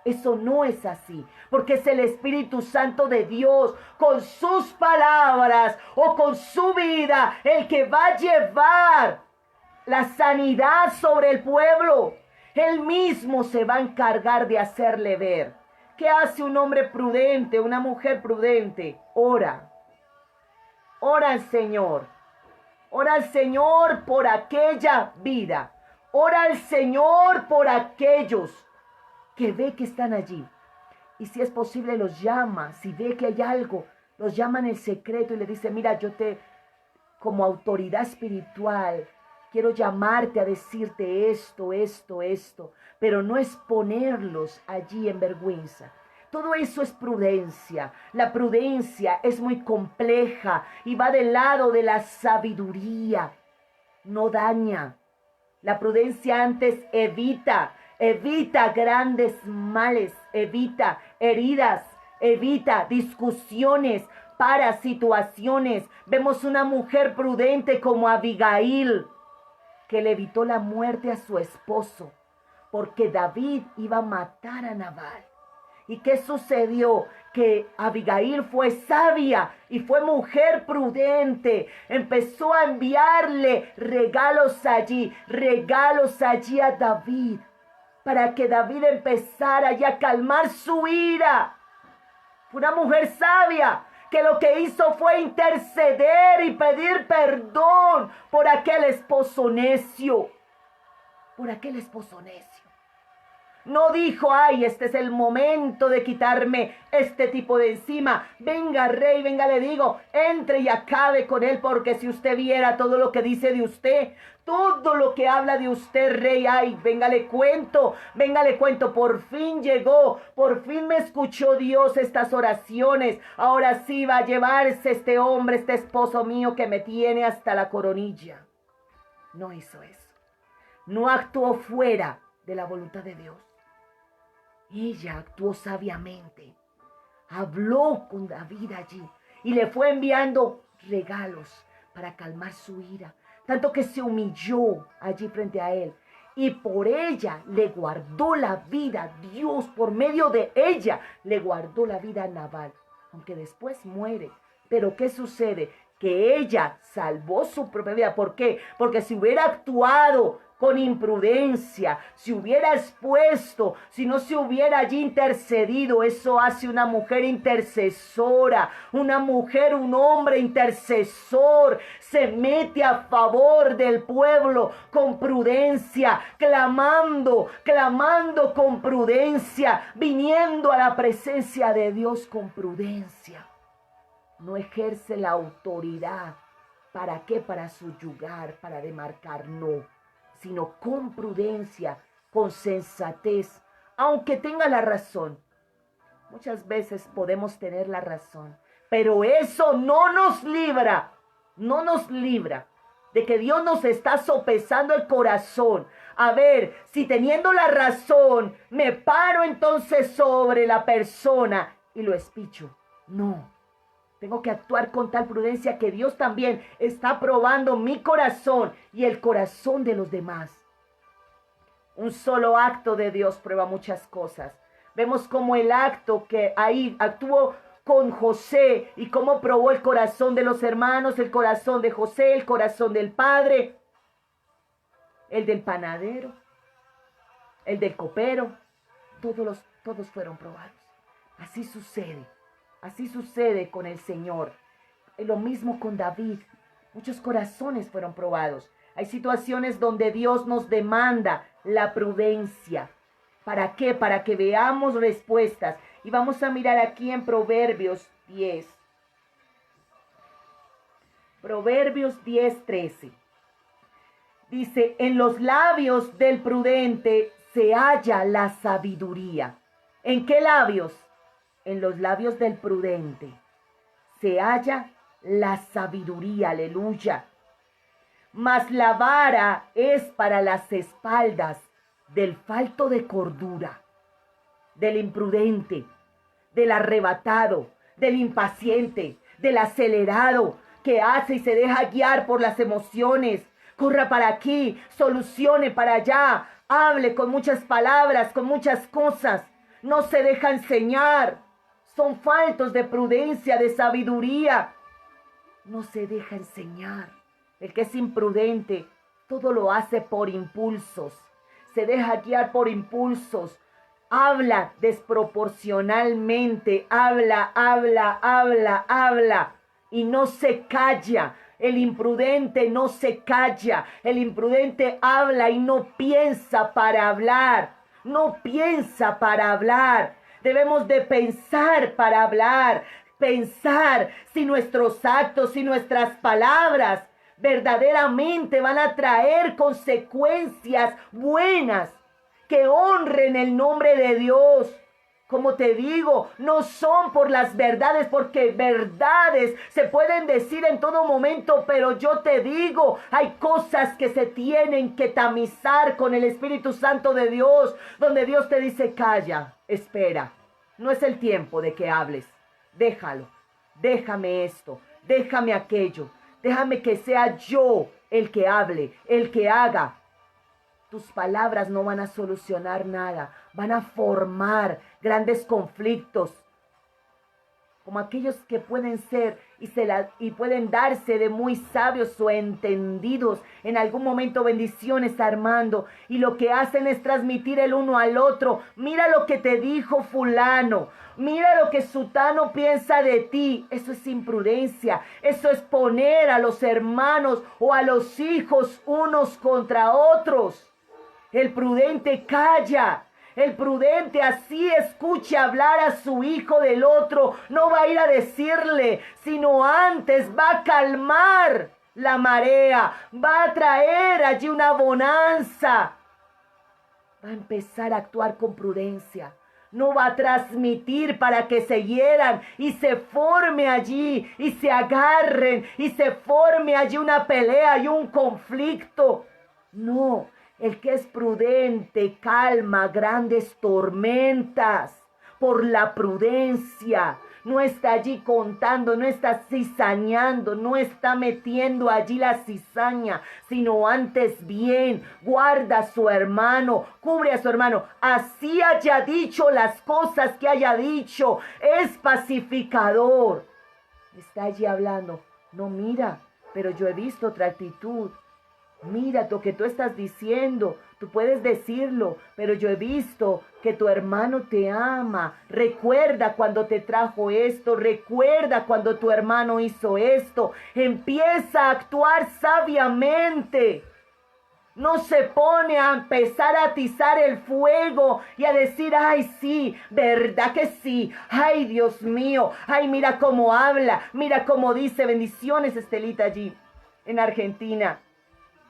Eso no es así, porque es el Espíritu Santo de Dios con sus palabras o con su vida el que va a llevar la sanidad sobre el pueblo. Él mismo se va a encargar de hacerle ver. ¿Qué hace un hombre prudente, una mujer prudente? Ora. Ora al Señor. Ora al Señor por aquella vida. Ora al Señor por aquellos que ve que están allí. Y si es posible los llama. Si ve que hay algo, los llama en el secreto y le dice, mira, yo como autoridad espiritual, quiero llamarte a decirte esto, pero no exponerlos allí en vergüenza. Todo eso es prudencia. La prudencia es muy compleja y va del lado de la sabiduría. No daña. La prudencia antes evita Evita grandes males, evita heridas, evita discusiones para situaciones. Vemos una mujer prudente como Abigail, que le evitó la muerte a su esposo, porque David iba a matar a Nabal. ¿Y qué sucedió? Que Abigail fue sabia y fue mujer prudente. Empezó a enviarle regalos allí a David, para que David empezara ya a calmar su ira. Fue una mujer sabia que lo que hizo fue interceder y pedir perdón por aquel esposo necio. Por aquel esposo necio. No dijo, ay, este es el momento de quitarme este tipo de encima. Venga, rey, venga, le digo, entre y acabe con él, porque si usted viera todo lo que dice de usted, todo lo que habla de usted, rey, ay, venga, le cuento, por fin llegó, por fin me escuchó Dios estas oraciones. Ahora sí va a llevarse este hombre, este esposo mío que me tiene hasta la coronilla. No hizo eso. No actuó fuera de la voluntad de Dios. Ella actuó sabiamente, habló con David allí y le fue enviando regalos para calmar su ira, tanto que se humilló allí frente a él y por ella le guardó la vida. Dios, por medio de ella, le guardó la vida a Nabal, aunque después muere. Pero ¿qué sucede? Que ella salvó su propia vida. ¿Por qué? Porque si hubiera actuado con imprudencia, si hubiera expuesto, si no se hubiera allí intercedido, eso hace una mujer intercesora, una mujer, un hombre intercesor, se mete a favor del pueblo con prudencia, clamando con prudencia, viniendo a la presencia de Dios con prudencia. No ejerce la autoridad. ¿Para qué? Para subyugar, para demarcar, no. Sino con prudencia, con sensatez, aunque tenga la razón. Muchas veces podemos tener la razón, pero eso no nos libra de que Dios nos está sopesando el corazón. A ver, si teniendo la razón me paro entonces sobre la persona y lo espicho. No. Tengo que actuar con tal prudencia que Dios también está probando mi corazón y el corazón de los demás. Un solo acto de Dios prueba muchas cosas. Vemos cómo el acto que ahí actuó con José y cómo probó el corazón de los hermanos, el corazón de José, el corazón del padre, el del panadero, el del copero. Todos fueron probados. Así sucede. Así sucede con el Señor. Lo mismo con David. Muchos corazones fueron probados. Hay situaciones donde Dios nos demanda la prudencia. ¿Para qué? Para que veamos respuestas. Y vamos a mirar aquí en Proverbios 10. Proverbios 10:13. Dice, en los labios del prudente se halla la sabiduría. ¿En qué labios? En los labios del prudente se halla la sabiduría, aleluya. Mas la vara es para las espaldas del falto de cordura, del imprudente, del arrebatado, del impaciente, del acelerado, que hace y se deja guiar por las emociones. Corra para aquí, solucione para allá, hable con muchas palabras, con muchas cosas. No se deja enseñar. Son faltos de prudencia, de sabiduría. No se deja enseñar. El que es imprudente, todo lo hace por impulsos. Se deja guiar por impulsos. Habla desproporcionalmente. Habla. Y no se calla. El imprudente no se calla. El imprudente habla y no piensa para hablar. No piensa para hablar. Debemos de pensar para hablar, pensar si nuestros actos, si nuestras palabras verdaderamente van a traer consecuencias buenas, que honren el nombre de Dios. Como te digo, no son por las verdades, porque verdades se pueden decir en todo momento, pero yo te digo, hay cosas que se tienen que tamizar con el Espíritu Santo de Dios, donde Dios te dice, calla, espera, no es el tiempo de que hables, déjalo, déjame esto, déjame aquello, déjame que sea yo el que hable, el que haga. Tus palabras no van a solucionar nada, van a formar grandes conflictos, como aquellos que pueden ser y pueden darse de muy sabios o entendidos. En algún momento bendiciones, Armando, y lo que hacen es transmitir el uno al otro. Mira lo que te dijo fulano, mira lo que sutano piensa de ti. Eso es imprudencia, eso es poner a los hermanos o a los hijos unos contra otros. El prudente calla. El prudente así escuche hablar a su hijo del otro. No va a ir a decirle, sino antes va a calmar la marea. Va a traer allí una bonanza. Va a empezar a actuar con prudencia. No va a transmitir para que se hieran y se forme allí y se agarren y se forme allí una pelea y un conflicto. No. El que es prudente calma grandes tormentas por la prudencia. No está allí contando, no está cizañando, no está metiendo allí la cizaña, sino antes bien guarda a su hermano, cubre a su hermano. Así haya dicho las cosas que haya dicho, es pacificador. Está allí hablando, no mira, pero yo he visto otra actitud. Mira lo que tú estás diciendo, tú puedes decirlo, pero yo he visto que tu hermano te ama. Recuerda cuando te trajo esto, recuerda cuando tu hermano hizo esto. Empieza a actuar sabiamente. No se pone a empezar a atizar el fuego y a decir, ay sí, verdad que sí, ay Dios mío, ay mira cómo habla, mira cómo dice. Bendiciones, Estelita, allí en Argentina.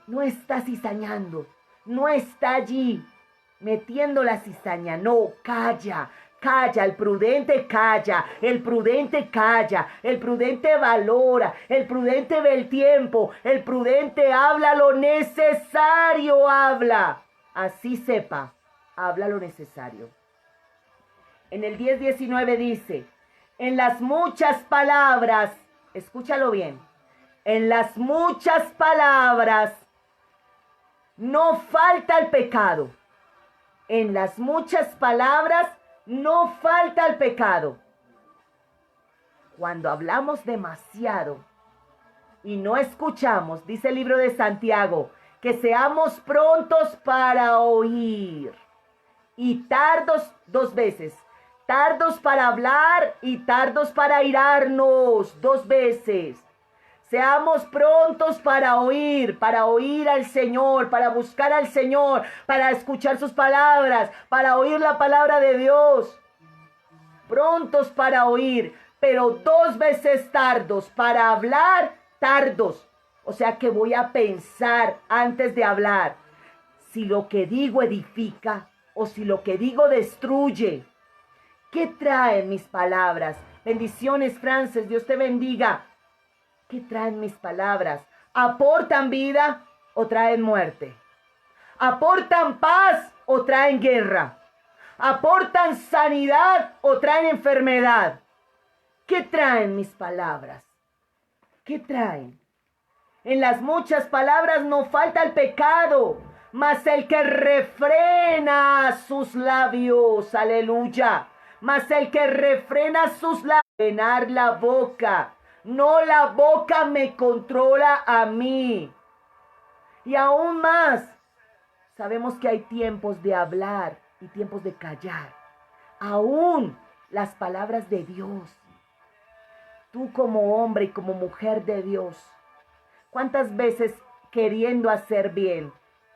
No está cizañando, no está allí metiendo la cizaña, no, calla, calla, el prudente calla, el prudente calla, el prudente valora, el prudente ve el tiempo, el prudente habla lo necesario, habla, así sepa, habla lo necesario. En el 10:19 dice, en las muchas palabras, escúchalo bien, en las muchas palabras, no falta el pecado. En las muchas palabras no falta el pecado. Cuando hablamos demasiado y no escuchamos, dice el libro de Santiago, que seamos prontos para oír y tardos, 2 veces, tardos para hablar y tardos para airarnos, 2 veces. Seamos prontos para oír al Señor, para buscar al Señor, para escuchar sus palabras, para oír la palabra de Dios. Prontos para oír, pero 2 veces tardos para hablar, tardos. O sea que voy a pensar antes de hablar si lo que digo edifica o si lo que digo destruye. ¿Qué traen mis palabras? Bendiciones, Frances, Dios te bendiga. ¿Qué traen mis palabras? ¿Aportan vida o traen muerte? ¿Aportan paz o traen guerra? ¿Aportan sanidad o traen enfermedad? ¿Qué traen mis palabras? ¿Qué traen? En las muchas palabras no falta el pecado, mas el que refrena sus labios, aleluya, mas el que refrena sus labios, llenar la boca. No, la boca me controla a mí. Y aún más, sabemos que hay tiempos de hablar y tiempos de callar. Aún las palabras de Dios. Tú como hombre y como mujer de Dios, ¿cuántas veces queriendo hacer bien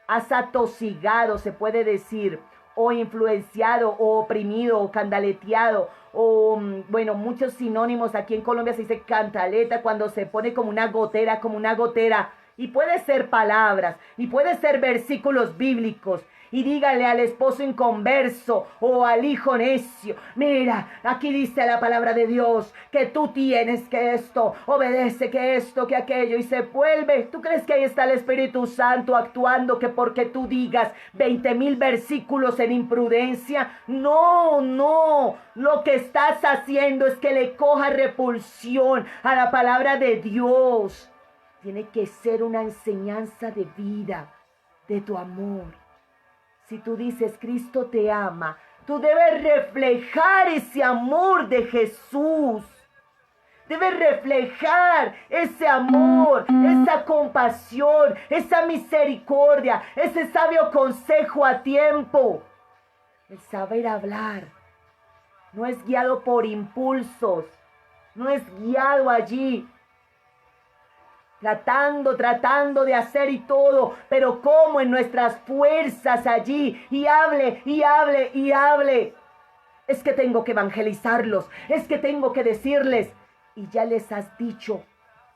has atosigado, se puede decir, o influenciado, o oprimido, o candaleteado, o bueno, muchos sinónimos? Aquí en Colombia se dice cantaleta, cuando se pone como una gotera, Y puede ser palabras, y puede ser versículos bíblicos. Y dígale al esposo inconverso o al hijo necio, mira, aquí dice la palabra de Dios que tú tienes que esto, obedece que esto, que aquello, y se vuelve. ¿Tú crees que ahí está el Espíritu Santo actuando que porque tú digas 20,000 versículos en imprudencia? No, no, lo que estás haciendo es que le coja repulsión a la palabra de Dios. Tiene que ser una enseñanza de vida, de tu amor. Si tú dices, Cristo te ama, tú debes reflejar ese amor de Jesús. Debes reflejar ese amor, esa compasión, esa misericordia, ese sabio consejo a tiempo. El saber hablar no es guiado por impulsos, no es guiado allí tratando de hacer y todo, pero como en nuestras fuerzas allí, y hable, y hable, y hable. Es que tengo que evangelizarlos, es que tengo que decirles, y ya les has dicho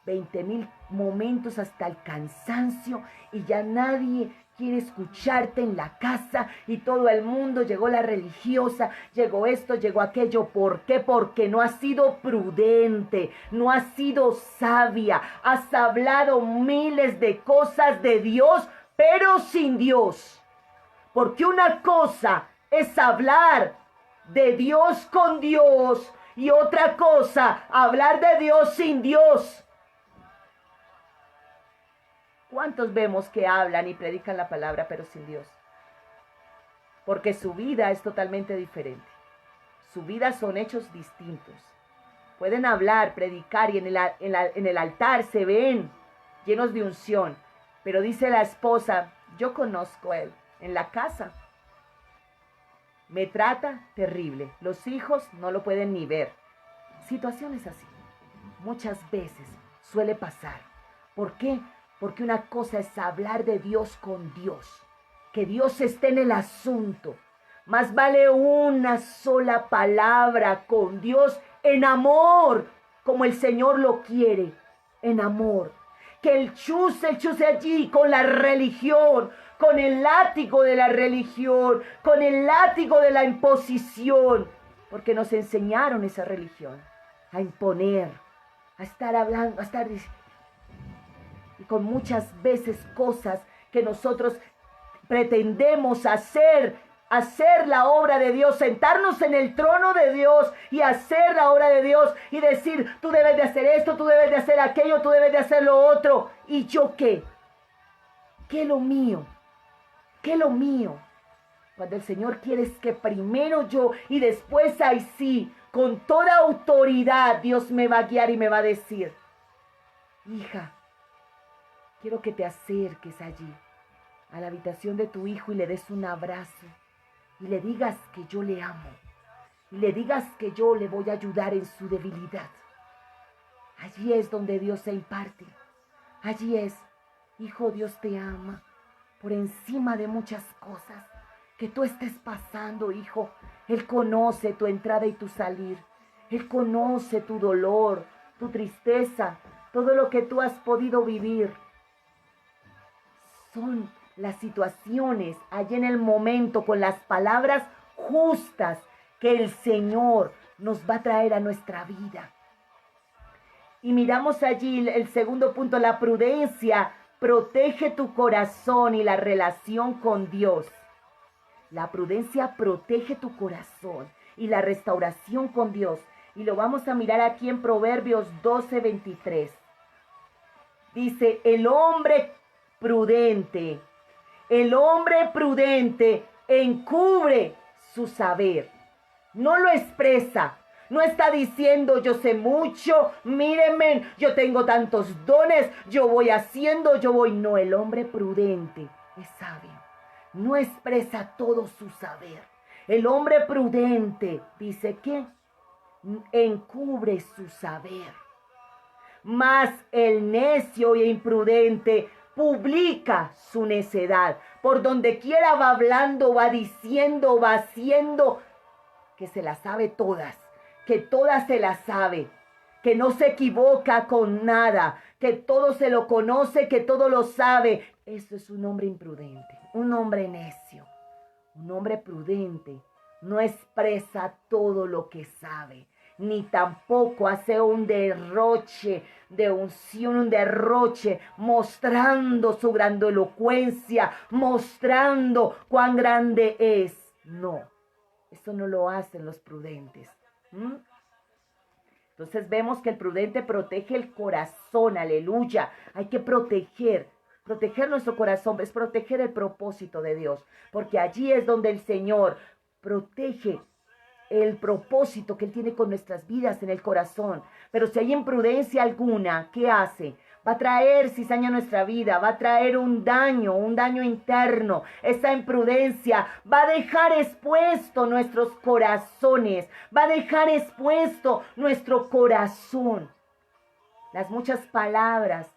20,000 momentos hasta el cansancio, y ya nadie quiere escucharte en la casa, y todo el mundo, llegó la religiosa, llegó esto, llegó aquello. ¿Por qué? Porque no has sido prudente, no has sido sabia, has hablado miles de cosas de Dios, pero sin Dios. Porque una cosa es hablar de Dios con Dios, y otra cosa, hablar de Dios sin Dios. ¿Cuántos vemos que hablan y predican la palabra pero sin Dios? Porque su vida es totalmente diferente. Su vida son hechos distintos. Pueden hablar, predicar y en el altar se ven llenos de unción. Pero dice la esposa, yo conozco a él en la casa. Me trata terrible. Los hijos no lo pueden ni ver. Situaciones así. Muchas veces suele pasar. ¿Por qué? Porque una cosa es hablar de Dios con Dios, que Dios esté en el asunto. Más vale una sola palabra con Dios en amor, como el Señor lo quiere, en amor. Que el chuse allí con la religión, con el látigo de la religión, con el látigo de la imposición, porque nos enseñaron esa religión, a imponer, a estar hablando, a estar diciendo, y con muchas veces cosas que nosotros pretendemos hacer la obra de Dios, sentarnos en el trono de Dios y hacer la obra de Dios y decir, tú debes de hacer esto, tú debes de hacer aquello, tú debes de hacer lo otro. ¿Y yo qué? ¿Qué lo mío? ¿Qué lo mío? Cuando el Señor quiere es que primero yo y después ahí sí, con toda autoridad, Dios me va a guiar y me va a decir, hija, quiero que te acerques allí a la habitación de tu hijo y le des un abrazo y le digas que yo le amo y le digas que yo le voy a ayudar en su debilidad. Allí es donde Dios se imparte. Allí es, hijo, Dios te ama por encima de muchas cosas que tú estés pasando, hijo. Él conoce tu entrada y tu salir. Él conoce tu dolor, tu tristeza, todo lo que tú has podido vivir. Son las situaciones allí en el momento con las palabras justas que el Señor nos va a traer a nuestra vida. Y miramos allí el segundo punto, la prudencia protege tu corazón y la relación con Dios. La prudencia protege tu corazón y la restauración con Dios. Y lo vamos a mirar aquí en Proverbios 12:23. Dice, el hombre prudente encubre su saber, no lo expresa, no está diciendo yo sé mucho, mírenme, yo tengo tantos dones, yo voy haciendo, no, el hombre prudente es sabio, no expresa todo su saber. El hombre prudente dice que encubre su saber. Mas el necio e imprudente publica su necedad. Por donde quiera va hablando, va diciendo, va haciendo, que se las sabe todas, que todas se las sabe. que no se equivoca con nada, que todo se lo conoce, que todo lo sabe. Eso es un hombre imprudente, un hombre necio. Un hombre prudente no expresa todo lo que sabe, ni tampoco hace un derroche de unción, un derroche mostrando su grandilocuencia, mostrando cuán grande es. No, eso no lo hacen los prudentes. Entonces vemos que el prudente protege el corazón, aleluya. Hay que proteger nuestro corazón, es proteger el propósito de Dios, porque allí es donde el Señor protege el propósito que Él tiene con nuestras vidas en el corazón. Pero si hay imprudencia alguna, ¿qué hace? Va a traer cizaña a nuestra vida, va a traer un daño interno. Esa imprudencia va a dejar expuesto nuestros corazones, va a dejar expuesto nuestro corazón. Las muchas palabras,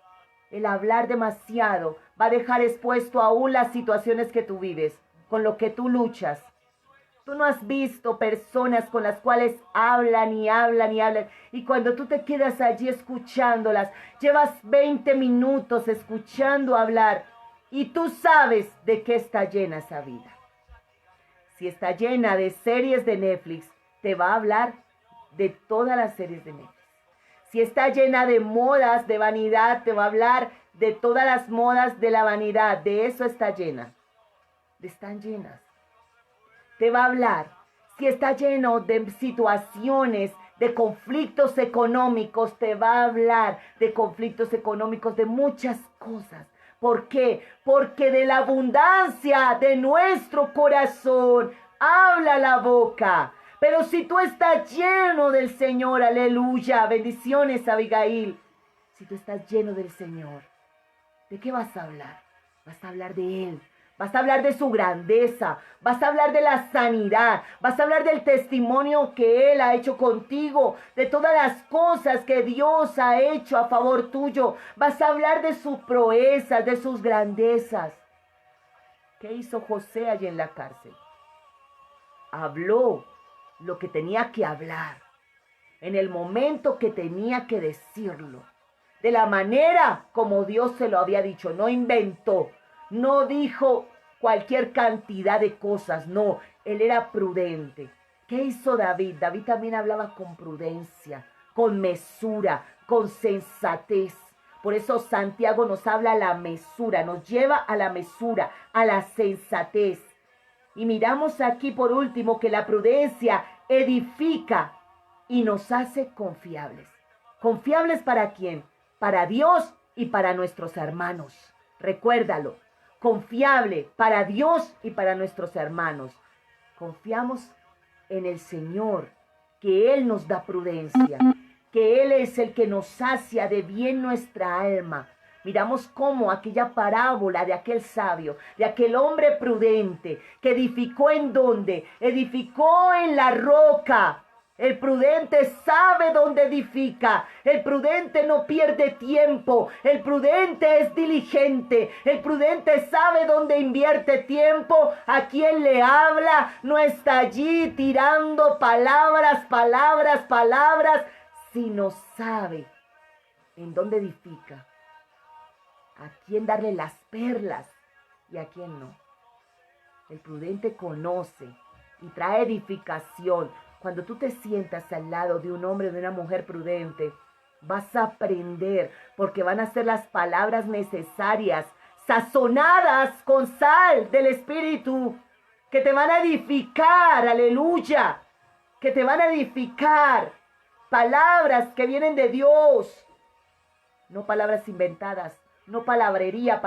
el hablar demasiado, va a dejar expuesto aún las situaciones que tú vives, con lo que tú luchas. Tú no has visto personas con las cuales hablan y hablan y hablan. Y cuando tú te quedas allí escuchándolas, llevas 20 minutos escuchando hablar y tú sabes de qué está llena esa vida. Si está llena de series de Netflix, te va a hablar de todas las series de Netflix. Si está llena de modas, de vanidad, te va a hablar de todas las modas de la vanidad. De eso está llena. Están llenas. Te va a hablar. Si está lleno de situaciones, de conflictos económicos, te va a hablar de conflictos económicos, de muchas cosas. ¿Por qué? Porque de la abundancia de nuestro corazón habla la boca. Pero si tú estás lleno del Señor, aleluya, bendiciones, Abigail. Si tú estás lleno del Señor, ¿de qué vas a hablar? Vas a hablar de Él. Vas a hablar de su grandeza, vas a hablar de la sanidad, vas a hablar del testimonio que Él ha hecho contigo, de todas las cosas que Dios ha hecho a favor tuyo. Vas a hablar de sus proezas, de sus grandezas. ¿Qué hizo José allí en la cárcel? Habló lo que tenía que hablar, en el momento que tenía que decirlo, de la manera como Dios se lo había dicho. No inventó. No dijo cualquier cantidad de cosas, no, él era prudente. ¿Qué hizo David? David también hablaba con prudencia, con mesura, con sensatez. Por eso Santiago nos habla a la mesura, nos lleva a la mesura, a la sensatez. Y miramos aquí por último que la prudencia edifica y nos hace confiables. ¿Confiables para quién? Para Dios y para nuestros hermanos. Recuérdalo. Confiable para Dios y para nuestros hermanos. Confiamos en el Señor, que Él nos da prudencia, que Él es el que nos sacia de bien nuestra alma. Miramos cómo aquella parábola de aquel sabio, de aquel hombre prudente, que edificó ¿en dónde? Edificó en la roca. El prudente sabe dónde edifica. El prudente no pierde tiempo. El prudente es diligente. El prudente sabe dónde invierte tiempo. A quien le habla no está allí tirando palabras, sino sabe en dónde edifica. A quién darle las perlas y a quién no. El prudente conoce y trae edificación. Cuando tú te sientas al lado de un hombre o de una mujer prudente, vas a aprender, porque van a ser las palabras necesarias, sazonadas con sal del Espíritu, que te van a edificar, aleluya, que te van a edificar. Palabras que vienen de Dios, no palabras inventadas, no palabrería,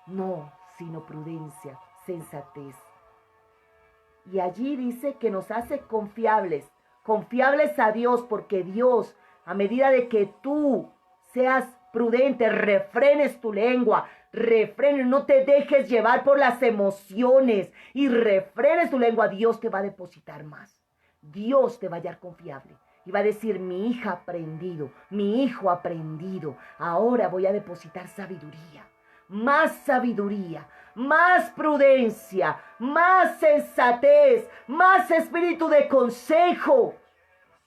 no, sino prudencia, sensatez. Y allí dice que nos hace confiables a Dios, porque Dios, a medida de que tú seas prudente, refrenes tu lengua, no te dejes llevar por las emociones y refrenes tu lengua, Dios te va a depositar más. Dios te va a hallar confiable y va a decir: mi hija ha aprendido, mi hijo ha aprendido, ahora voy a depositar sabiduría, más prudencia, más sensatez, más espíritu de consejo.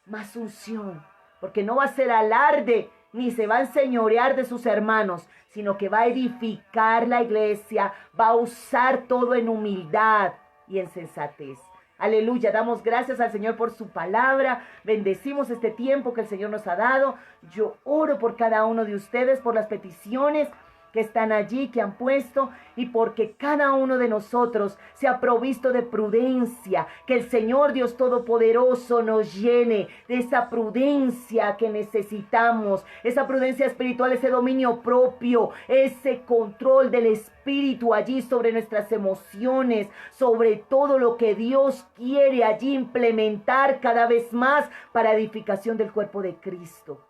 más unción, porque no va a ser alarde ni se va a enseñorear de sus hermanos, sino que va a edificar la iglesia, va a usar todo en humildad y en sensatez. Aleluya, damos gracias al Señor por su palabra, bendecimos este tiempo que el Señor nos ha dado. Yo oro por cada uno de ustedes, por las peticiones que están allí, que han puesto, y porque cada uno de nosotros sea provisto de prudencia, que el Señor Dios Todopoderoso nos llene de esa prudencia que necesitamos, esa prudencia espiritual, ese dominio propio, ese control del Espíritu allí sobre nuestras emociones, sobre todo lo que Dios quiere allí implementar cada vez más para edificación del cuerpo de Cristo.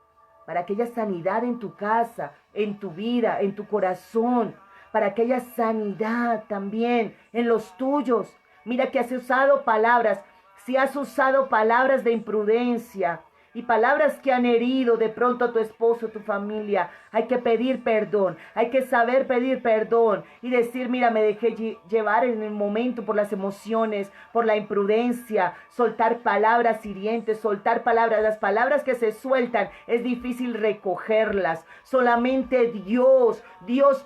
Para aquella sanidad en tu casa, en tu vida, en tu corazón, para aquella sanidad también en los tuyos. Mira que has usado palabras, si has usado palabras de imprudencia y palabras que han herido de pronto a tu esposo, tu familia, hay que pedir perdón, hay que saber pedir perdón y decir, mira, me dejé llevar en el momento por las emociones, por la imprudencia, soltar palabras hirientes, soltar palabras, las palabras que se sueltan, es difícil recogerlas. Solamente Dios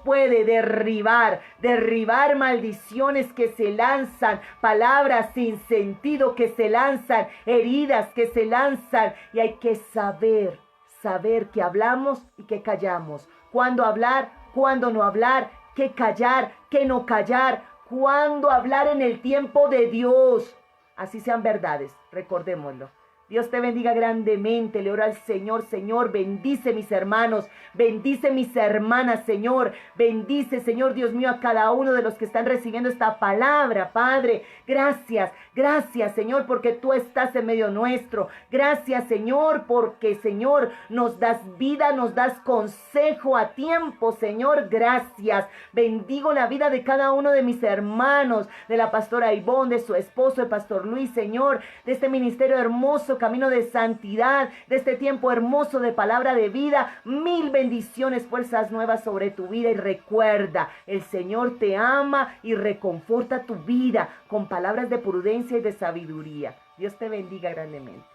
puede derribar maldiciones que se lanzan, palabras sin sentido que se lanzan, heridas que se lanzan, y hay que saber que hablamos y que callamos. Cuándo hablar, cuándo no hablar, qué callar, qué no callar, cuándo hablar en el tiempo de Dios. Así sean verdades, recordémoslo. Dios te bendiga grandemente. Le oro al Señor. Señor, bendice mis hermanos, bendice mis hermanas, Señor. Bendice, Señor Dios mío, a cada uno de los que están recibiendo esta palabra, Padre. Gracias, Señor, porque tú estás en medio nuestro. Gracias, Señor, porque, Señor, nos das vida, nos das consejo a tiempo, Señor. Gracias. Bendigo la vida de cada uno de mis hermanos, de la pastora Ivonne, de su esposo, el pastor Luis, Señor, de este ministerio hermoso, camino de santidad, de este tiempo hermoso de palabra de vida. Mil bendiciones, fuerzas nuevas sobre tu vida, y recuerda, el Señor te ama y reconforta tu vida con palabras de prudencia y de sabiduría. Dios te bendiga grandemente.